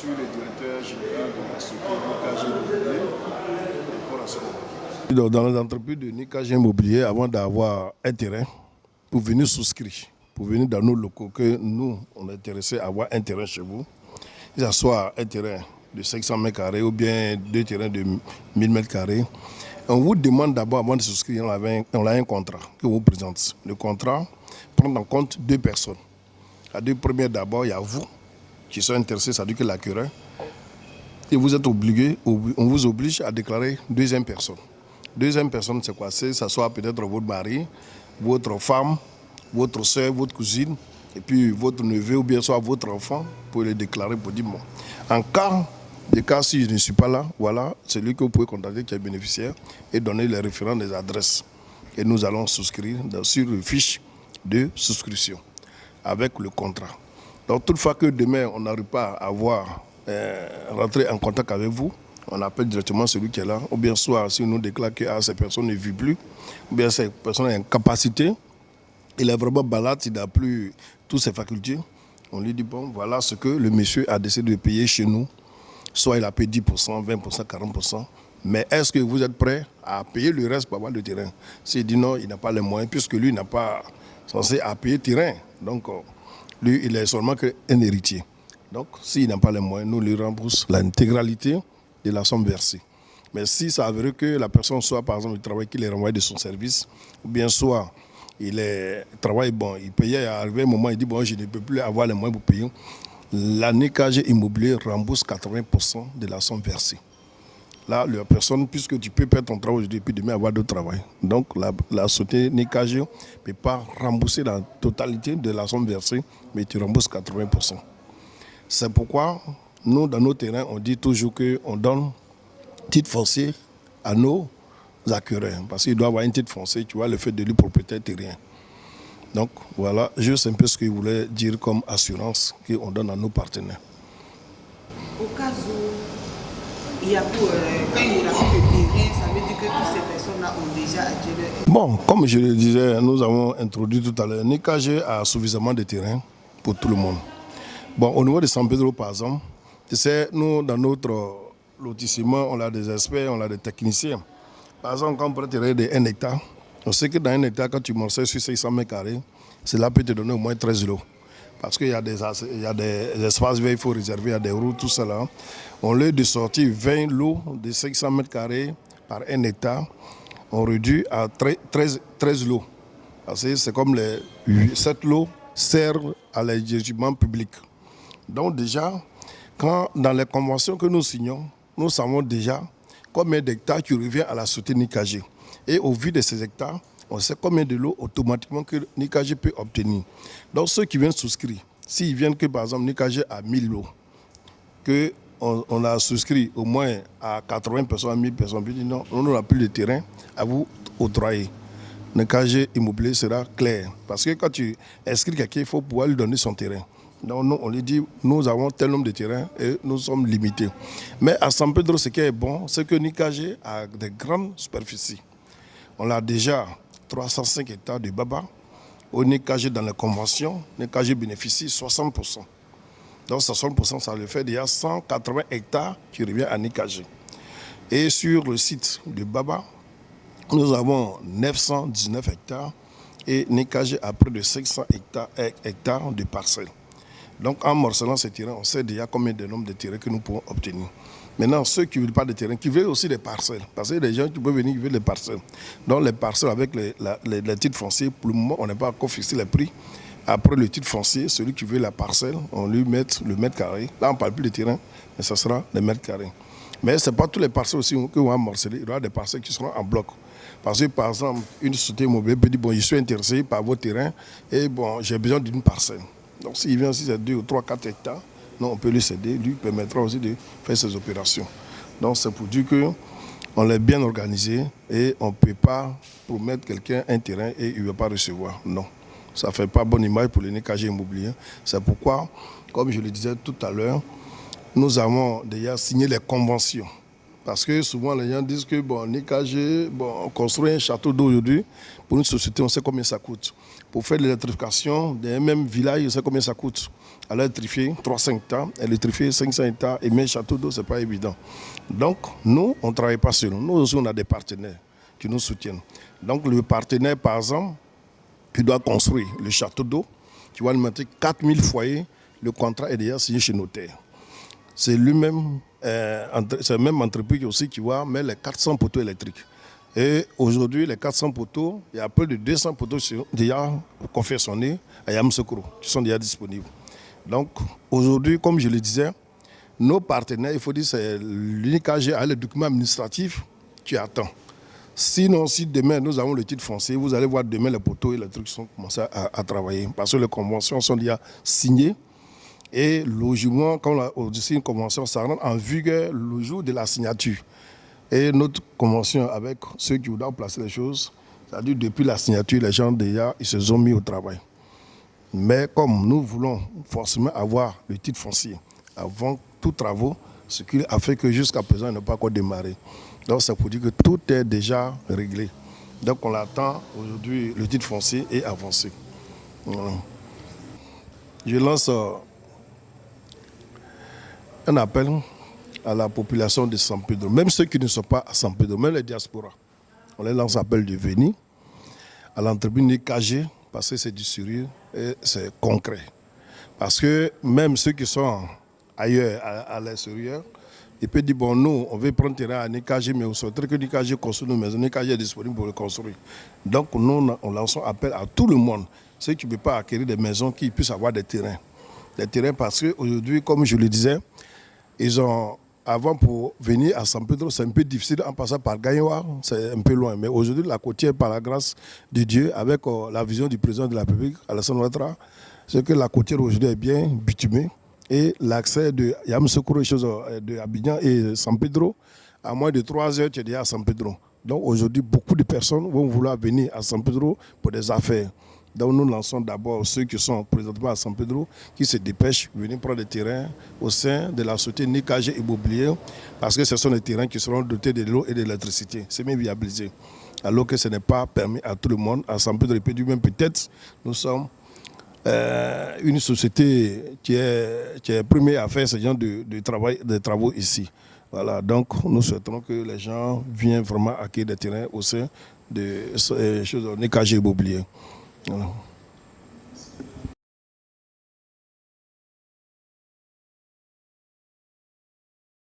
suis le directeur général de la société Nicage Immobilier et pour la sport. Dans les entreprises de Nicage Immobilier, avant d'avoir un terrain, pour venir souscrire, pour venir dans nos locaux, que nous, on est intéressé à avoir un terrain chez vous, que ce soit un terrain de 500 mètres carrés ou bien deux terrains de 1000 mètres carrés, on vous demande d'abord, avant de souscrire, on a un contrat que vous présente. Le contrat prend en compte deux personnes. La deux premières, d'abord, il y a vous qui sont intéressés, c'est-à-dire que l'acquéreur. Et vous êtes obligé, on vous oblige à déclarer deuxième personne. Deuxième personne, c'est quoi? C'est ça soit peut-être votre mari, votre femme, votre soeur, votre cousine, et puis votre neveu ou bien soit votre enfant pour le déclarer pour dire bon. En cas si je ne suis pas là, voilà, c'est lui que vous pouvez contacter qui est bénéficiaire et donner les référents des adresses. Et nous allons souscrire sur le fiche de souscription avec le contrat. Donc toutefois que demain on n'arrive pas à rentrer en contact avec vous, on appelle directement celui qui est là, ou bien soit si nous déclare que cette personne ne vit plus, ou bien cette personne a une capacité, il est vraiment malade, il n'a plus toutes ses facultés, on lui dit bon voilà ce que le monsieur a décidé de payer chez nous, soit il a payé 10%, 20%, 40%, mais est-ce que vous êtes prêt à payer le reste pour avoir le terrain? S'il dit non, il n'a pas les moyens, puisque lui n'a pas censé à payer le terrain, donc lui il est seulement qu'un héritier. Donc s'il n'a pas les moyens, nous lui remboursons l'intégralité de la somme versée. Mais si ça avère que la personne soit par exemple il travaille qu'il est renvoyé de son service, ou bien soit travaille bon, il payait à arriver un moment, il dit bon je ne peux plus avoir les moyens pour payer. La Nicage Immobilier rembourse 80% de la somme versée. Là, la personne, puisque tu peux perdre ton travail aujourd'hui et puis demain avoir d'autres travail. Donc la société Nicage ne peut pas rembourser la totalité de la somme versée, mais tu rembourses 80%. C'est pourquoi nous, dans nos terrains, on dit toujours qu'on donne titre foncier à nos acquéreurs. Parce qu'il doit avoir un titre foncier, tu vois, le fait de lui propriétaire terrien. Donc voilà, juste un peu ce que je voulais dire comme assurance qu'on donne à nos partenaires. Au cas où il y a quand il y a plus de terrain, ça veut dire que toutes ces personnes-là ont déjà acquis leur... Bon, comme je le disais, nous avons introduit tout à l'heure, Nicage a suffisamment de terrain pour tout le monde. Bon, au niveau de San Pedro, par exemple, tu sais, nous, dans notre lotissement, on a des experts, on a des techniciens. Par exemple, quand on prend terrain de 1 hectare, on sait que dans 1 hectare, quand tu morceaux sur 600 mètres carrés, cela peut te donner au moins 13 lots. Parce qu'il y a des espaces verts, il faut réserver, il y a des routes, tout cela. On lieu de sortir 20 lots de 500 mètres carrés par 1 hectare, on réduit à 13 lots. Parce que c'est comme les 7 lots servent à l'hébergement public. Donc déjà, dans les conventions que nous signons, nous savons déjà combien d'hectares qui revient à la société Nicage. Et au vu de ces hectares, on sait combien de lots automatiquement que Nicage peut obtenir. Donc ceux qui viennent souscrire, s'ils viennent que par exemple Nicage a 1000 lots, qu'on a souscrit au moins à 80 personnes, à 1000 personnes, puis non, on n'a plus de terrain à vous octroyer. Nicage Immobilier sera clair. Parce que quand tu inscris quelqu'un, il faut pouvoir lui donner son terrain. Donc nous, on lui dit, nous avons tel nombre de terrains et nous sommes limités. Mais à San Pedro, ce qui est bon, c'est que Nicage a des grandes superficies. On a déjà 305 hectares de Baba. Au Nicage, dans les conventions, Nicage bénéficie 60%. Donc 60%, ça le fait déjà 180 hectares qui revient à Nicage. Et sur le site de Baba, nous avons 919 hectares et Nicage a près de 500 hectares de parcelles. Donc en morcelant ces terrains, on sait déjà combien de nombre de terrains que nous pouvons obtenir. Maintenant, ceux qui ne veulent pas de terrain, qui veulent aussi des parcelles, parce que les gens qui peuvent venir, qui veulent des parcelles. Donc les parcelles avec les titres fonciers, pour le moment, on n'a pas encore fixé les prix. Après le titre foncier, celui qui veut la parcelle, on lui met le mètre carré. Là, on ne parle plus de terrain, mais ça sera des mètres carrés. Mais ce n'est pas tous les parcelles aussi que l'on va morceler. Il y aura des parcelles qui seront en bloc. Parce que, par exemple, une société immobilière peut dire, bon, je suis intéressé par votre terrain et bon, j'ai besoin d'une parcelle. Donc s'il vient aussi, c'est 2 ou 3, 4 hectares, non, on peut lui céder, lui permettra aussi de faire ses opérations. Donc c'est pour dire qu'on est bien organisé et on ne peut pas promettre quelqu'un un terrain et il ne veut pas recevoir. Non, ça ne fait pas bonne image pour les Nicage Immobilier. C'est pourquoi, comme je le disais tout à l'heure, nous avons déjà signé les conventions Parce que souvent les gens disent que bon, Nicagé, bon, construire un château d'eau aujourd'hui, pour une société, on sait combien ça coûte. Pour faire de l'électrification d'un même village, on sait combien ça coûte. Alors électrifier 300 hectares, électrifier 500 hectares et même un château d'eau, ce n'est pas évident. Donc nous, on ne travaille pas seul. Nous aussi, on a des partenaires qui nous soutiennent. Donc le partenaire, par exemple, qui doit construire le château d'eau, qui va alimenter 4000 foyers, le contrat est déjà signé chez notaire. C'est lui-même, c'est la même entreprise aussi qui va mettre les 400 poteaux électriques. Et aujourd'hui, les 400 poteaux, il y a peu de 200 poteaux déjà confectionnés à Yamoussoukro, qui sont déjà disponibles. Donc aujourd'hui, comme je le disais, nos partenaires, il faut dire, c'est l'unique AG a le document administratif qui attend. Sinon, si demain nous avons le titre foncier, vous allez voir demain les poteaux et les trucs sont commencés à travailler. Parce que les conventions sont déjà signées. Et logiquement, quand on a aussi une convention, ça rentre en vigueur le jour de la signature. Et notre convention avec ceux qui doivent placer les choses, c'est-à-dire depuis la signature, les gens déjà ils se sont mis au travail. Mais comme nous voulons forcément avoir le titre foncier avant tous travaux, ce qui a fait que jusqu'à présent, il n'a pas encore démarré. Donc ça pour dire que tout est déjà réglé. Donc on attend aujourd'hui le titre foncier et avancé. Voilà. Je lance un appel à la population de San Pedro, même ceux qui ne sont pas à San Pedro, même les diasporas. On les lance appel de venir à l'entreprise Nicagé parce que c'est du sérieux et c'est concret. Parce que même ceux qui sont ailleurs, à l'extérieur, ils peuvent dire, bon, nous, on veut prendre terrain à Nicagé, mais on souhaiterait que Nicagé construise nos maisons. Nicagé est disponible pour le construire. Donc, nous, on lance appel à tout le monde, ceux qui ne peuvent pas acquérir des maisons, qui puissent avoir des terrains. Des terrains parce qu'aujourd'hui, comme je le disais, ils ont, avant pour venir à San Pedro, c'est un peu difficile en passant par Gagnoa, c'est un peu loin. Mais aujourd'hui, la côtière, par la grâce de Dieu, avec la vision du président de la République, Alassane Ouattara, c'est que la côtière aujourd'hui est bien bitumée et l'accès de Yamoussoukro, de Abidjan et San Pedro, à moins de 3 heures, tu es déjà à San Pedro. Donc aujourd'hui, beaucoup de personnes vont vouloir venir à San Pedro pour des affaires. Donc nous lançons d'abord ceux qui sont présentement à San Pedro, qui se dépêchent de venir prendre des terrains au sein de la société Nicagé Immobilier, parce que ce sont des terrains qui seront dotés de l'eau et de l'électricité. C'est même viabilisé. Alors que ce n'est pas permis à tout le monde. À San Pedro, même peut-être, nous sommes une société qui est première à faire ce genre de travaux ici. Voilà, donc nous souhaitons que les gens viennent vraiment acquérir des terrains au sein de Nicagé Immobilier. Voilà.